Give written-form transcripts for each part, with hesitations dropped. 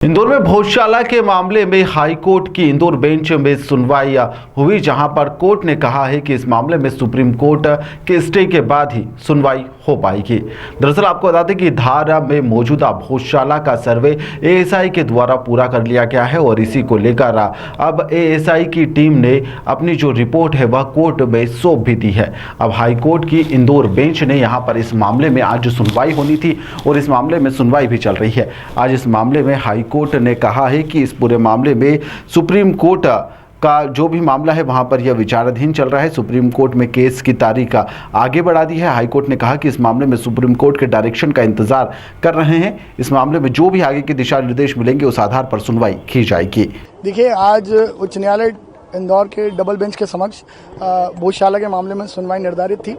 इंदौर में भोजशाला के मामले में हाई कोर्ट की इंदौर बेंच में सुनवाई हुई, जहां पर कोर्ट ने कहा है कि इस मामले में सुप्रीम कोर्ट के स्टे के बाद ही सुनवाई हो पाएगी। दरअसल आपको बता दें कि धार में मौजूदा भोजशाला का सर्वे एएसआई के द्वारा पूरा कर लिया गया है और इसी को लेकर अब एएसआई की टीम ने अपनी जो रिपोर्ट है वह कोर्ट में सौंप भी दी है। अब हाई कोर्ट की इंदौर बेंच ने यहाँ पर इस मामले में आज सुनवाई होनी थी और इस मामले में सुनवाई भी चल रही है। आज इस मामले में हाई कोर्ट ने कहा है कि इस पूरे मामले में सुप्रीम कोर्ट का जो भी मामला है वहां पर यह विचाराधीन चल रहा है। सुप्रीम कोर्ट में केस की तारीख आगे बढ़ा दी है। हाई कोर्ट ने कहा कि इस मामले में सुप्रीम कोर्ट के डायरेक्शन का इंतजार कर रहे हैं। इस मामले में जो भी आगे के दिशा निर्देश मिलेंगे उस आधार पर सुनवाई की जाएगी। देखिए, आज उच्च न्यायालय इंदौर के डबल बेंच के समक्ष भोजशाला के मामले में सुनवाई निर्धारित थी,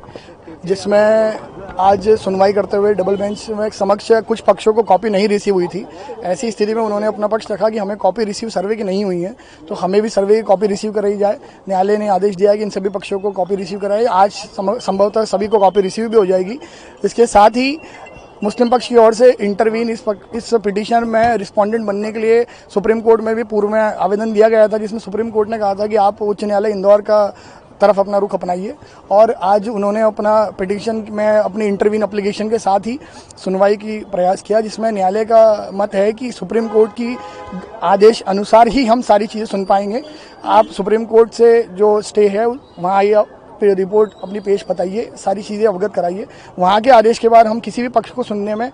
जिसमें आज सुनवाई करते हुए डबल बेंच में समक्ष कुछ पक्षों को कॉपी नहीं रिसीव हुई थी। ऐसी स्थिति में उन्होंने अपना पक्ष रखा कि हमें कॉपी रिसीव सर्वे की नहीं हुई है, तो हमें भी सर्वे की कॉपी रिसीव कराई जाए। न्यायालय ने आदेश दिया कि इन सभी पक्षों को कॉपी रिसीव कराई। आज संभवतः सभी को कॉपी रिसीव भी हो जाएगी। इसके साथ ही मुस्लिम पक्ष की ओर से इंटरवीन इस पिटीशन में रिस्पोंडेंट बनने के लिए सुप्रीम कोर्ट में भी पूर्व में आवेदन दिया गया था, जिसमें सुप्रीम कोर्ट ने कहा था कि आप उच्च न्यायालय इंदौर का तरफ अपना रुख अपनाइए। और आज उन्होंने अपना पिटीशन में अपनी इंटरवीन एप्लीकेशन के साथ ही सुनवाई की प्रयास किया, जिसमें न्यायालय का मत है कि सुप्रीम कोर्ट की आदेश अनुसार ही हम सारी चीज़ें सुन पाएंगे। आप सुप्रीम कोर्ट से जो स्टे है वहाँ आइए, रिपोर्ट अपनी पेश बताइए, सारी चीज़ें अवगत कराइए। वहाँ के आदेश के बाद हम किसी भी पक्ष को सुनने में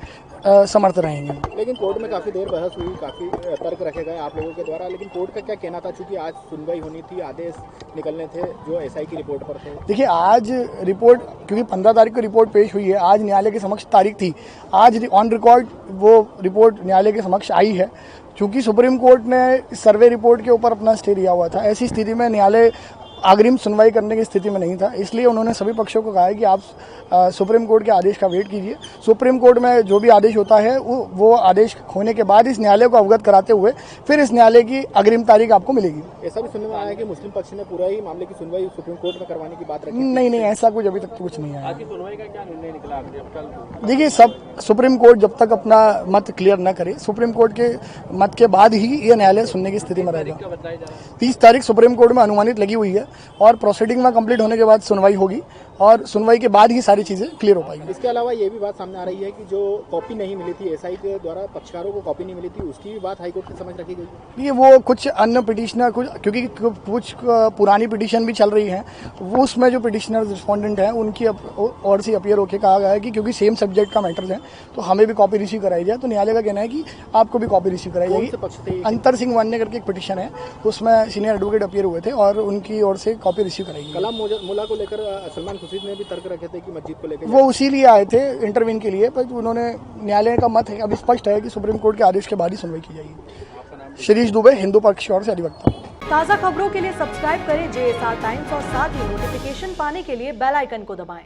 समर्थ रहेंगे। लेकिन कोर्ट में काफ़ी देर बहस हुई, काफ़ी तर्क रखे गए आप लोगों के द्वारा, लेकिन कोर्ट का क्या कहना था? चूंकि आज सुनवाई होनी थी, आदेश निकलने थे जो एसआई की रिपोर्ट पर थे। देखिए, आज रिपोर्ट क्योंकि 15 तारीख को रिपोर्ट पेश हुई है, आज न्यायालय के समक्ष तारीख थी, आज ऑन रिकॉर्ड वो रिपोर्ट न्यायालय के समक्ष आई है। चूँकि सुप्रीम कोर्ट ने सर्वे रिपोर्ट के ऊपर अपना स्टे लिया हुआ था, ऐसी स्थिति में न्यायालय अग्रिम सुनवाई करने की स्थिति में नहीं था, इसलिए उन्होंने सभी पक्षों को कहा है कि आप सुप्रीम कोर्ट के आदेश का वेट कीजिए। सुप्रीम कोर्ट में जो भी आदेश होता है वो आदेश होने के बाद इस न्यायालय को अवगत कराते हुए फिर इस न्यायालय की अग्रिम तारीख आपको मिलेगी। ऐसा भी सुनने में आया कि मुस्लिम पक्ष ने पूरा ही मामले की सुनवाई सुप्रीम कोर्ट में करवाने की बात रखी। नहीं, ऐसा कुछ अभी तक कुछ नहीं आया। आज की सुनवाई का क्या निर्णय निकला? देखिए, सब सुप्रीम कोर्ट जब तक अपना मत क्लियर न करे, सुप्रीम कोर्ट के मत के बाद ही ये न्यायालय सुनने की स्थिति में रहेगा। 30 तारीख सुप्रीम कोर्ट में अनुमानित लगी हुई है और प्रोसीडिंग में कंप्लीट होने के बाद सुनवाई होगी और सुनवाई के बाद ही सारी चीजें क्लियर हो पाएंगी। इसके अलावा ये भी बात सामने आ रही है कि जो कॉपी नहीं मिली थी, एसआई के द्वारा पक्षकारों को कॉपी नहीं मिली थी, उसकी भी बात हाईकोर्ट के समझ रखी गई। ये वो कुछ अन्य पिटिशनर क्योंकि कुछ पुरानी पिटीशन भी चल रही है, वो उसमें जो पिटिशनर रिस्पोंडेंट हैं उनकी और से अपीयर होकर कहा गया है कि क्योंकि सेम सब्जेक्ट का मैटर्स है तो हमें भी कॉपी रिसीव कराई जाए। तो न्यायालय का कहना है कि आपको भी कॉपी रिसीव कराई जाएगी। अंतर सिंह वान्य करके एक पिटीशन है, उसमें सीनियर एडवोकेट अपीयर हुए थे और उनकी ओर से कॉपी रिसीव कराई। कलाम मुल्ला को लेकर सलमान खुर्शीद ने भी तर्क रखे थे कि मस्जिद को लेकर वो उसी लिए आए थे इंटरवीन के लिए, पर उन्होंने न्यायालय का मत है अब स्पष्ट है कि सुप्रीम कोर्ट के आदेश के बाद ही सुनवाई की जाएगी। शिरीष दुबे, हिंदू पक्ष की ओर से अधिवक्ता। ताज़ा खबरों के लिए सब्सक्राइब करें JSR टाइम्स और साथ ही नोटिफिकेशन पाने के लिए बेल आइकन को दबाएं।